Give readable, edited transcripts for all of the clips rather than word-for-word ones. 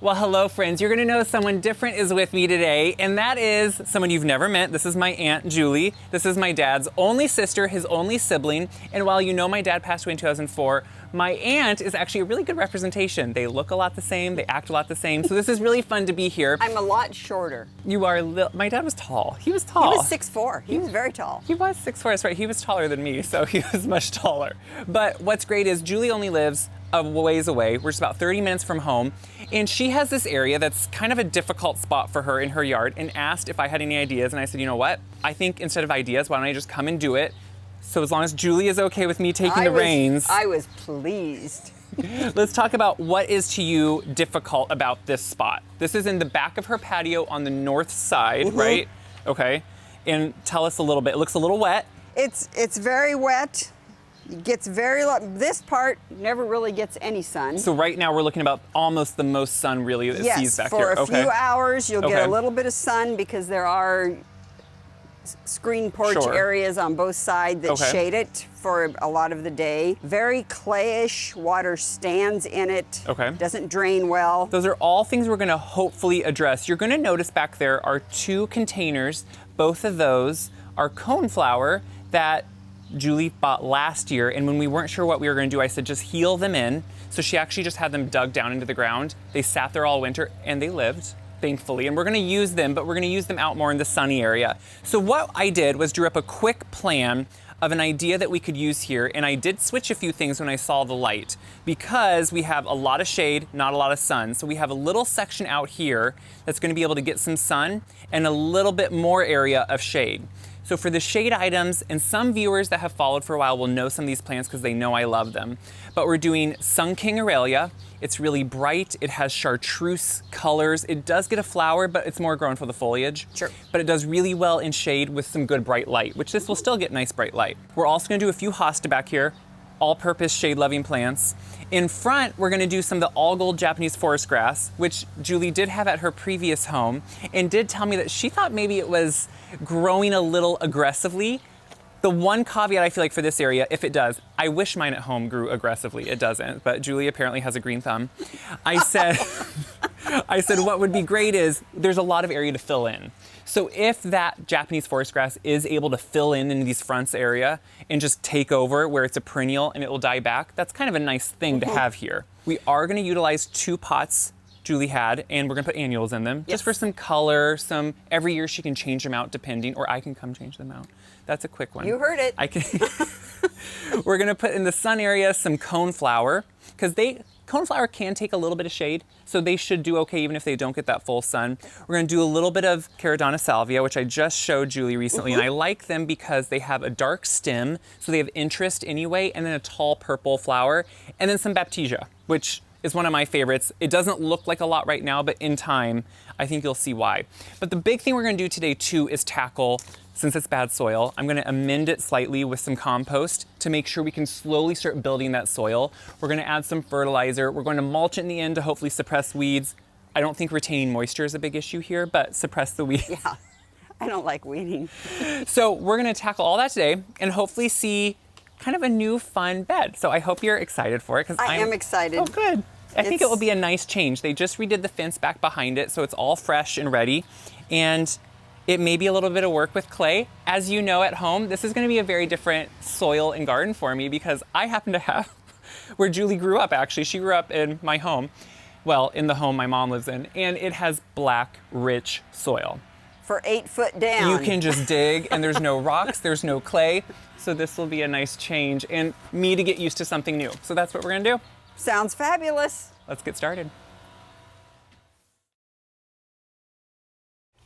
Well, hello friends. You're gonna know someone different is with me today, and that is someone you've never met. This is my Aunt Julie. This is my dad's only sister, his only sibling, and while you know my dad passed away in 2004, my aunt is actually a really good representation. They look a lot the same, they act a lot the same, so this is really fun to be here. I'm a lot shorter. You are my dad was tall. He was tall. He was 6'4". He was very tall. He was 6'4", that's right. He was taller than me, so he was much taller. But what's great is Julie only lives a ways away. We're just about 30 minutes from home. And she has this area that's kind of a difficult spot for her in her yard and asked if I had any ideas. And I said, you know what? I think instead of ideas, why don't I just come and do it? So as long as Julie is okay with me taking the reins. I was pleased. Let's talk about what is to you difficult about this spot. This is in the back of her patio on the north side, right? Okay. And tell us a little bit. It looks a little wet. It's very wet. It gets very this part never really gets any sun. So right now we're looking about almost the most sun really that sees back here. Yes, for a few hours you'll get a little bit of sun because there are screen porch areas on both sides that shade it for a lot of the day. Very clayish, water stands in it. Doesn't drain well. Those are all things we're gonna hopefully address. You're gonna notice back there are 2 containers. Both of those are coneflower that Julie bought last year, and when we weren't sure what we were gonna do, I said just heel them in. So she actually just had them dug down into the ground. They sat there all winter and they lived, thankfully. And we're gonna use them, but we're gonna use them out more in the sunny area. So what I did was drew up a quick plan of an idea that we could use here, and I did switch a few things when I saw the light because we have a lot of shade, not a lot of sun. So we have a little section out here that's gonna be able to get some sun and a little bit more area of shade. So for the shade items, and some viewers that have followed for a while will know some of these plants because they know I love them. But we're doing Sun King Aurelia. It's really bright. It has chartreuse colors. It does get a flower, but it's more grown for the foliage. Sure. But it does really well in shade with some good bright light, which this will still get nice bright light. We're also gonna do a few hosta back here, all-purpose shade-loving plants. In front, we're gonna do some of the all-gold Japanese forest grass, which Julie did have at her previous home, and did tell me that she thought maybe it was growing a little aggressively. The one caveat I feel like for this area, if it does, I wish mine at home grew aggressively. It doesn't, but Julie apparently has a green thumb. I said, I said what would be great is there's a lot of area to fill in. So if that Japanese forest grass is able to fill in these fronts area and just take over where it's a perennial and it will die back, that's kind of a nice thing to have here. We are gonna utilize 2 pots Julie had, and we're gonna put annuals in them, just for some color, every year she can change them out depending, or I can come change them out. That's a quick one. You heard it. I can. We're gonna put in the sun area some coneflower, because coneflower can take a little bit of shade, so they should do okay even if they don't get that full sun. We're gonna do a little bit of Caradonna salvia, which I just showed Julie recently, and I like them because they have a dark stem, so they have interest anyway, and then a tall purple flower, and then some Baptisia, which is one of my favorites. It doesn't look like a lot right now, but in time, I think you'll see why. But the big thing we're gonna do today too is tackle, since it's bad soil, I'm gonna amend it slightly with some compost to make sure we can slowly start building that soil. We're gonna add some fertilizer. We're going to mulch it in the end to hopefully suppress weeds. I don't think retaining moisture is a big issue here, but suppress the weeds. Yeah, I don't like weeding. So we're gonna tackle all that today and hopefully see kind of a new fun bed. So I hope you're excited for it. I am excited. Oh, good. I think it will be a nice change. They just redid the fence back behind it, so it's all fresh and ready. And it may be a little bit of work with clay. As you know at home, this is gonna be a very different soil and garden for me because I happen to have where Julie grew up actually. She grew up in my home, well, in the home my mom lives in, and it has black, rich soil. For 8 foot down. You can just dig and there's no rocks, there's no clay. So this will be a nice change and me to get used to something new. So that's what we're gonna do. Sounds fabulous. Let's get started.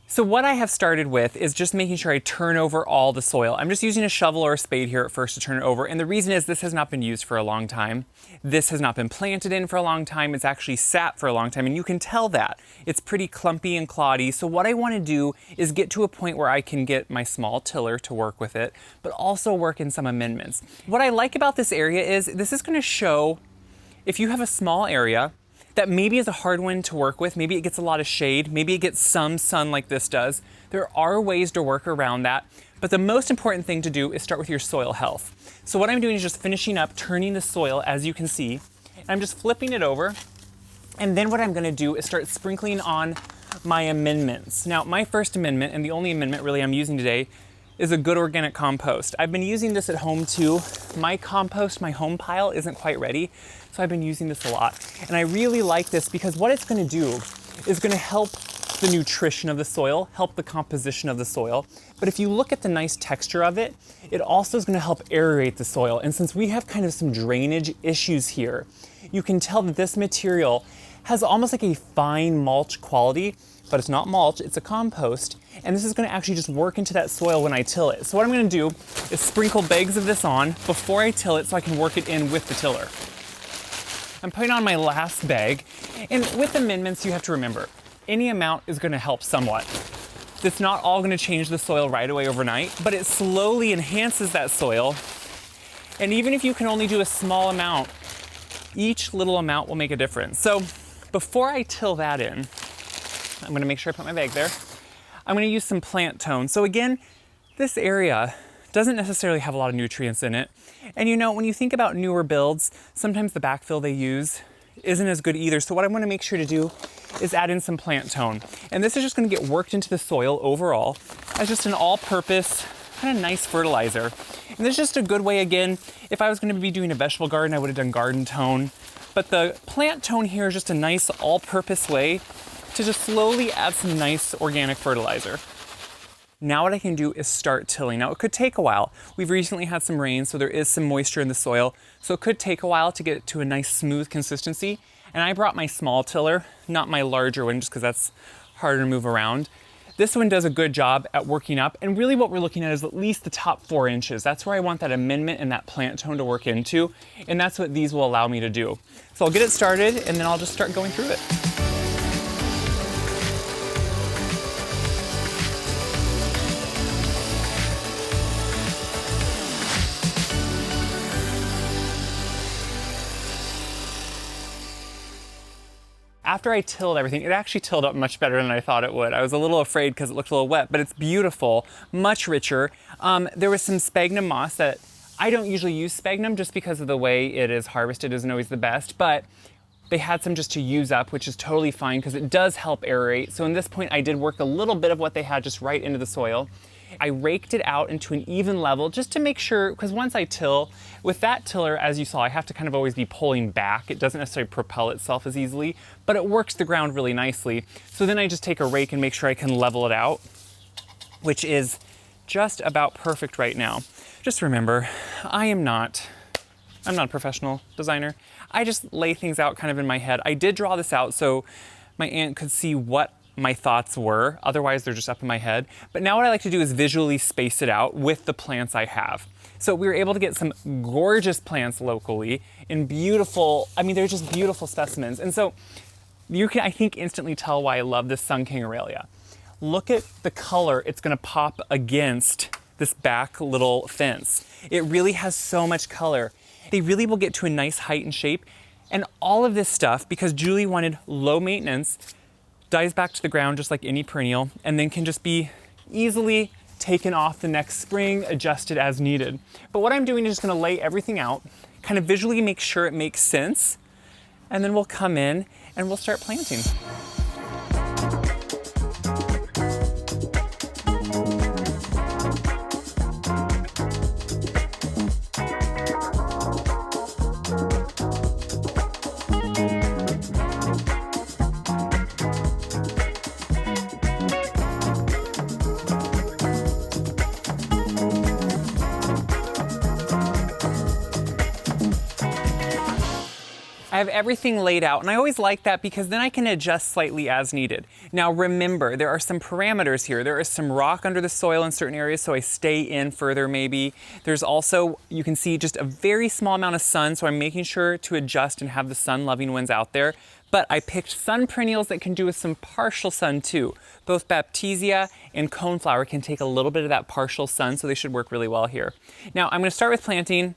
So what I have started with is just making sure I turn over all the soil. I'm just using a shovel or a spade here at first to turn it over. And the reason is this has not been used for a long time. This has not been planted in for a long time. It's actually sat for a long time. And you can tell that. It's pretty clumpy and cloddy. So what I want to do is get to a point where I can get my small tiller to work with it, but also work in some amendments. What I like about this area is this is going to show if you have a small area that maybe is a hard one to work with, maybe it gets a lot of shade, maybe it gets some sun like this does, there are ways to work around that. But the most important thing to do is start with your soil health. So what I'm doing is just finishing up turning the soil, as you can see. And I'm just flipping it over And then what I'm gonna do is start sprinkling on my amendments. Now, my first amendment, and the only amendment really I'm using today, is a good organic compost. I've been using this at home too. My compost, my home pile isn't quite ready, so I've been using this a lot. And I really like this because what it's gonna do is gonna help the nutrition of the soil, help the composition of the soil. But if you look at the nice texture of it, it also is gonna help aerate the soil. And since we have kind of some drainage issues here, you can tell that this material has almost like a fine mulch quality, but it's not mulch, it's a compost. And this is gonna actually just work into that soil when I till it. So what I'm gonna do is sprinkle bags of this on before I till it so I can work it in with the tiller. I'm putting on my last bag. And with amendments, you have to remember, any amount is gonna help somewhat. It's not all gonna change the soil right away overnight, but it slowly enhances that soil. And even if you can only do a small amount, each little amount will make a difference. So before I till that in, I'm gonna make sure I put my bag there. I'm gonna use some plant tone. So again, this area doesn't necessarily have a lot of nutrients in it. And you know, when you think about newer builds, sometimes the backfill they use isn't as good either. So what I wanna make sure to do is add in some plant tone. And this is just gonna get worked into the soil overall as just an all-purpose, kind of nice fertilizer. And this is just a good way, again, if I was gonna be doing a vegetable garden, I would have done garden tone. But the plant tone here is just a nice all-purpose way to just slowly add some nice organic fertilizer. Now what I can do is start tilling. Now it could take a while. We've recently had some rain, so there is some moisture in the soil. So it could take a while to get it to a nice smooth consistency. And I brought my small tiller, not my larger one, just because that's harder to move around. This one does a good job at working up, and really what we're looking at is at least the top 4 inches. That's where I want that amendment and that plant tone to work into, and that's what these will allow me to do. So I'll get it started, and then I'll just start going through it. After I tilled everything, it actually tilled up much better than I thought it would. I was a little afraid because it looked a little wet, but it's beautiful, much richer. There was some sphagnum moss that I don't usually use sphagnum just because of the way it is harvested isn't always the best, but they had some just to use up, which is totally fine because it does help aerate. So in this point, I did work a little bit of what they had just right into the soil. I raked it out into an even level just to make sure, because once I till, with that tiller, as you saw, I have to kind of always be pulling back. It doesn't necessarily propel itself as easily, but it works the ground really nicely. So then I just take a rake and make sure I can level it out, which is just about perfect right now. Just remember, I'm not a professional designer. I just lay things out kind of in my head. I did draw this out so my aunt could see what my thoughts were, otherwise they're just up in my head. But now what I like to do is visually space it out with the plants I have. So we were able to get some gorgeous plants locally in beautiful, I mean, they're just beautiful specimens. And so you can, I think, instantly tell why I love this Sun King Aurelia. Look at the color it's gonna pop against this back little fence. It really has so much color. They really will get to a nice height and shape. And all of this stuff, because Julie wanted low maintenance, dies back to the ground just like any perennial, and then can just be easily taken off the next spring, adjusted as needed. But what I'm doing is just gonna lay everything out, kind of visually make sure it makes sense, and then we'll come in and we'll start planting. I have everything laid out, and I always like that because then I can adjust slightly as needed. Now remember, there are some parameters here. There is some rock under the soil in certain areas, so I stay in further maybe. There's also, you can see just a very small amount of sun, so I'm making sure to adjust and have the sun-loving ones out there. But I picked sun perennials that can do with some partial sun too. Both Baptisia and coneflower can take a little bit of that partial sun, so they should work really well here. Now I'm gonna start with planting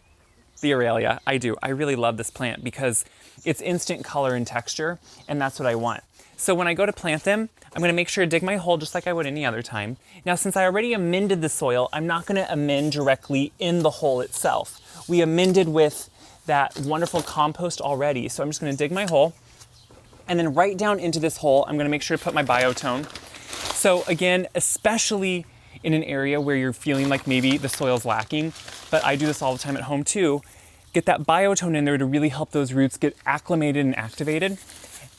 the Aurelia. I really love this plant because it's instant color and texture, and that's what I want. So when I go to plant them, I'm gonna make sure to dig my hole just like I would any other time. Now, since I already amended the soil, I'm not gonna amend directly in the hole itself. We amended with that wonderful compost already. So I'm just gonna dig my hole, And then right down into this hole, I'm gonna make sure to put my biotone. So again, especially in an area where you're feeling like maybe the soil's lacking, but I do this all the time at home too, get that biotone in there to really help those roots get acclimated and activated.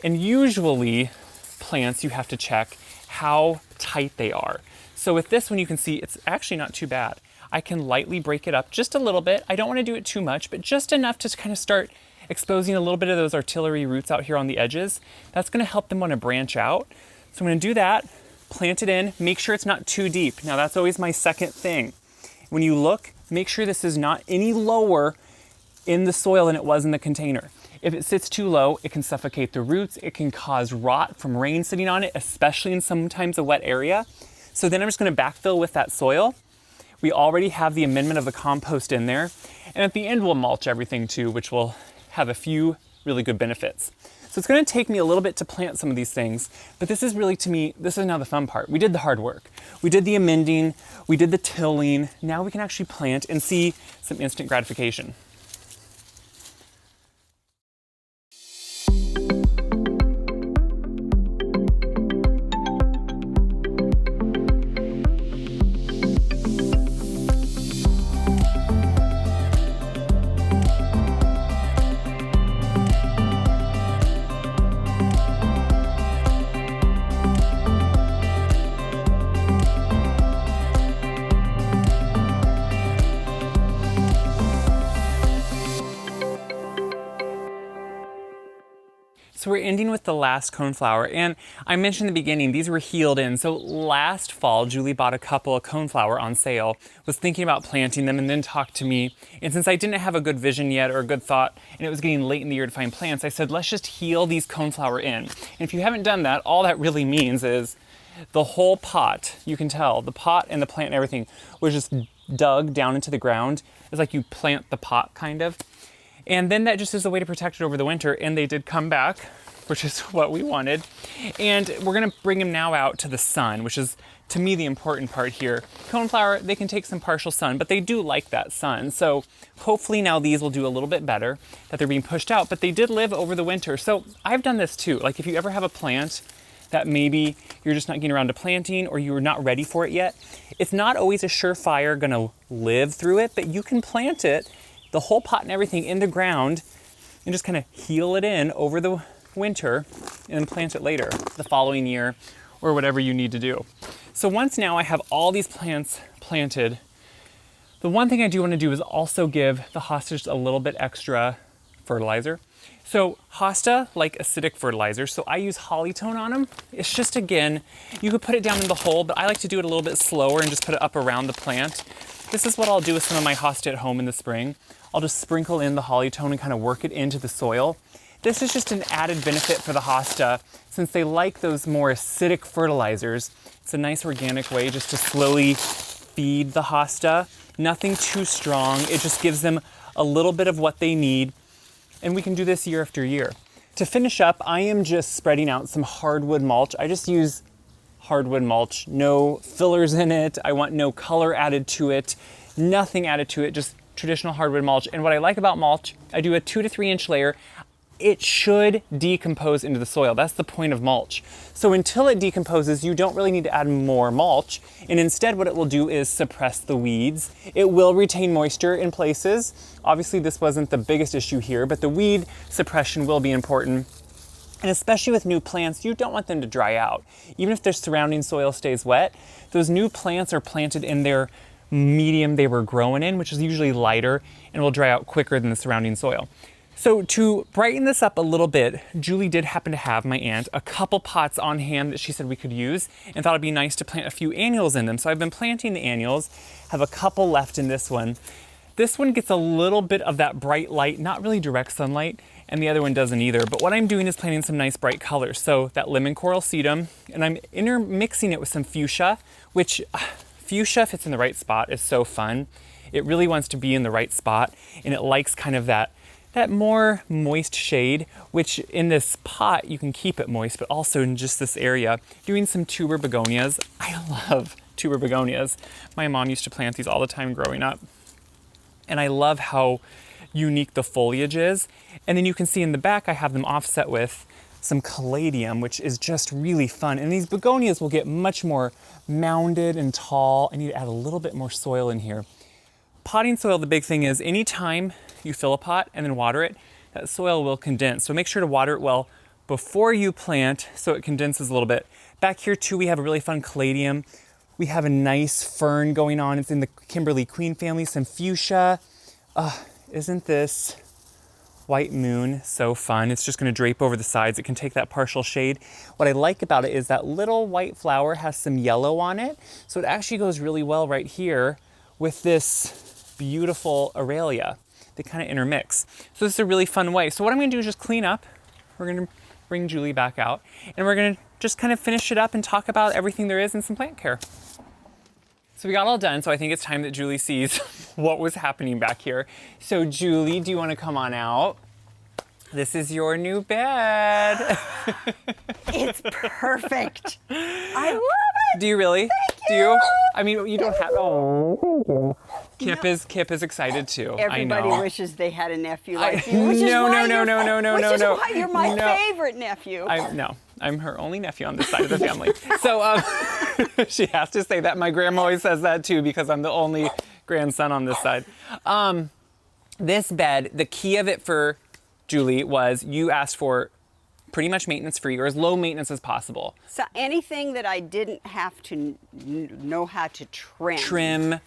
And usually plants, you have to check how tight they are. So with this one, you can see it's actually not too bad. I can lightly break it up just a little bit. I don't want to do it too much, but just enough to kind of start exposing a little bit of those artillery roots out here on the edges. That's going to help them want to branch out. So I'm going to do that, plant it in, make sure it's not too deep. Now that's always my second thing. When you look, make sure this is not any lower in the soil than it was in the container. If it sits too low, it can suffocate the roots. It can cause rot from rain sitting on it, especially in sometimes a wet area. So then I'm just going to backfill with that soil. We already have the amendment of the compost in there. And at the end, we'll mulch everything too, which will have a few really good benefits. So it's going to take me a little bit to plant some of these things, but this is really, to me, this is now the fun part. We did the hard work. We did the amending, we did the tilling. Now we can actually plant and see some instant gratification. So we're ending with the last coneflower, and I mentioned in the beginning, these were healed in. So last fall, Julie bought a couple of coneflower on sale, was thinking about planting them, and then talked to me. And since I didn't have a good vision yet or a good thought, and it was getting late in the year to find plants, I said, let's just heal these coneflower in. And if you haven't done that, all that really means is the whole pot, you can tell, the pot and the plant and everything was just dug down into the ground. It's like you plant the pot, kind of. And then that just is a way to protect it over the winter. And they did come back, which is what we wanted. And we're gonna bring them now out to the sun, which is, to me, the important part here. Coneflower, they can take some partial sun, but they do like that sun. So hopefully now these will do a little bit better, that they're being pushed out, but they did live over the winter. So I've done this too. Like if you ever have a plant that maybe you're just not getting around to planting or you're not ready for it yet, it's not always a surefire gonna live through it, but you can plant it, the whole pot and everything, in the ground and just kind of heal it in over the winter and then plant it later the following year or whatever you need to do. So once now I have all these plants planted, the one thing I do want to do is also give the hostas a little bit extra fertilizer. So hosta like acidic fertilizer, so I use Hollytone on them. It's just, again, you could put it down in the hole, but I like to do it a little bit slower and just put it up around the plant. This is what I'll do with some of my hosta at home in the spring. I'll just sprinkle in the Hollytone and kind of work it into the soil. This is just an added benefit for the hosta since they like those more acidic fertilizers. It's a nice organic way just to slowly feed the hosta. Nothing too strong. It just gives them a little bit of what they need. And we can do this year after year. To finish up, I am just spreading out some hardwood mulch. I just use hardwood mulch, no fillers in it. I want no color added to it, nothing added to it, just traditional hardwood mulch. And what I like about mulch, I do a 2 to 3 inch layer. It should decompose into the soil. That's the point of mulch. So until it decomposes, you don't really need to add more mulch. And instead what it will do is suppress the weeds. It will retain moisture in places. Obviously this wasn't the biggest issue here, but the weed suppression will be important. And especially with new plants, you don't want them to dry out. Even if their surrounding soil stays wet, those new plants are planted in their medium they were growing in, which is usually lighter and will dry out quicker than the surrounding soil. So to brighten this up a little bit, Julie did happen to have, my aunt, a couple pots on hand that she said we could use and thought it'd be nice to plant a few annuals in them. So I've been planting the annuals, have a couple left in this one. This one gets a little bit of that bright light, not really direct sunlight, and the other one doesn't either. But what I'm doing is planting some nice bright colors. So that lemon coral sedum, and I'm intermixing it with some fuchsia, which fuchsia, if it's in the right spot, is so fun. It really wants to be in the right spot, and it likes kind of that more moist shade, which in this pot, you can keep it moist, but also in just this area. Doing some tuber begonias. I love tuber begonias. My mom used to plant these all the time growing up. And I love how unique the foliage is. And then you can see in the back, I have them offset with some caladium, which is just really fun. And these begonias will get much more mounded and tall. I need to add a little bit more soil in here. Potting soil, the big thing is anytime you fill a pot and then water it, that soil will condense. So make sure to water it well before you plant so it condenses a little bit. Back here too, we have a really fun caladium. We have a nice fern going on. It's in the Kimberly Queen family, some fuchsia. Isn't this white moon so fun? It's just gonna drape over the sides. It can take that partial shade. What I like about it is that little white flower has some yellow on it. So it actually goes really well right here with this beautiful Aurelia. They kind of intermix. So this is a really fun way. So what I'm gonna do is just clean up. We're gonna bring Julie back out and we're gonna just kind of finish it up and talk about everything there is in some plant care. So we got all done, so I think it's time that Julie sees what was happening back here. So Julie, do you want to come on out? This is your new bed. It's perfect. I love it. Do you really? Thank you. Do you? I mean, you don't have. Oh, Kip is excited too. Everybody I know. wishes they had a nephew like you. Which is No. why you're my favorite nephew. I'm her only nephew on this side of the family. So she has to say that. My grandma always says that too because I'm the only grandson on this side. This bed, the key of it for Julie was you asked for pretty much maintenance free or as low maintenance as possible. So anything that I didn't have to know how to trim,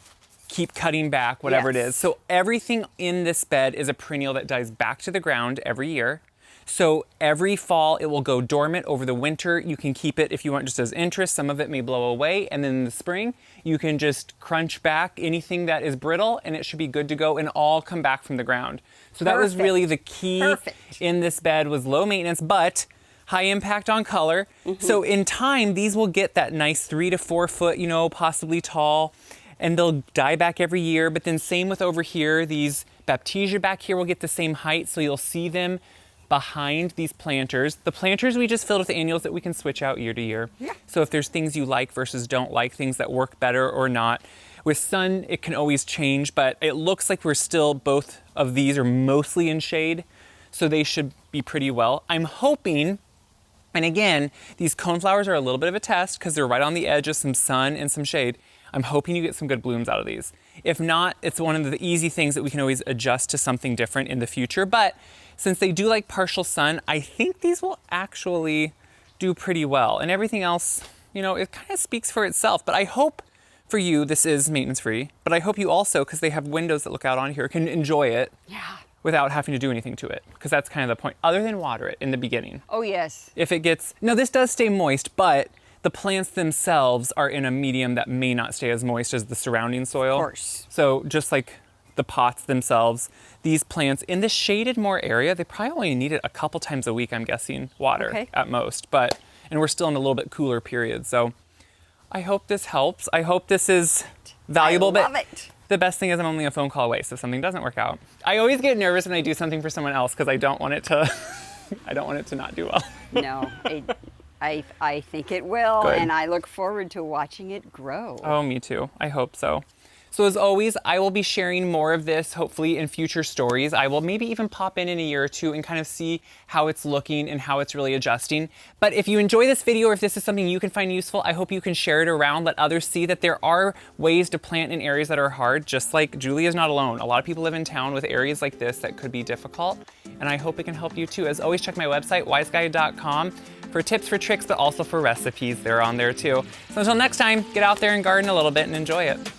keep cutting back, whatever it Yes. is. So everything in this bed is a perennial that dies back to the ground every year. So every fall it will go dormant over the winter. You can keep it if you want just as interest. Some of it may blow away. And then in the spring, you can just crunch back anything that is brittle and it should be good to go and all come back from the ground. So that was really the key in this bed was low maintenance, but high impact on color. So in time, these will get that nice 3 to 4 foot, possibly tall, and they'll die back every year. But then same with over here, these Baptisia back here will get the same height. So you'll see them behind these planters. The planters we just filled with annuals that we can switch out year to year. Yeah. So if there's things you like versus don't like, things that work better or not. With sun, it can always change, but it looks like we're still, both of these are mostly in shade, so they should be pretty well. I'm hoping, and again, these coneflowers are a little bit of a test because they're right on the edge of some sun and some shade. I'm hoping you get some good blooms out of these. If not, it's one of the easy things that we can always adjust to something different in the future. But since they do like partial sun, I think these will actually do pretty well. And everything else, it kind of speaks for itself. But I hope for you, this is maintenance free. But I hope you also, because they have windows that look out on here, can enjoy it without having to do anything to it. Because that's kind of the point, other than water it in the beginning. Oh, yes. If it gets, no, this does stay moist, but the plants themselves are in a medium that may not stay as moist as the surrounding soil. Of course. So just like the pots themselves, these plants in this shaded more area, they probably only need it a couple times a week, I'm guessing, water at most. And we're still in a little bit cooler period. So I hope this helps. I hope this is valuable. I love it. The best thing is I'm only a phone call away, so if something doesn't work out. I always get nervous when I do something for someone else because I don't want it to, I don't want it to not do well. No, I think it will, Good. and I look forward to watching it grow. Oh, me too. I hope so. So as always, I will be sharing more of this, hopefully in future stories. I will maybe even pop in a year or two and kind of see how it's looking and how it's really adjusting. But if you enjoy this video or if this is something you can find useful, I hope you can share it around, let others see that there are ways to plant in areas that are hard, just like Julie is not alone. A lot of people live in town with areas like this that could be difficult, and I hope it can help you too. As always, check my website, wyseguide.com, for tips, for tricks, but also for recipes. They're on there too. So until next time, get out there and garden a little bit and enjoy it.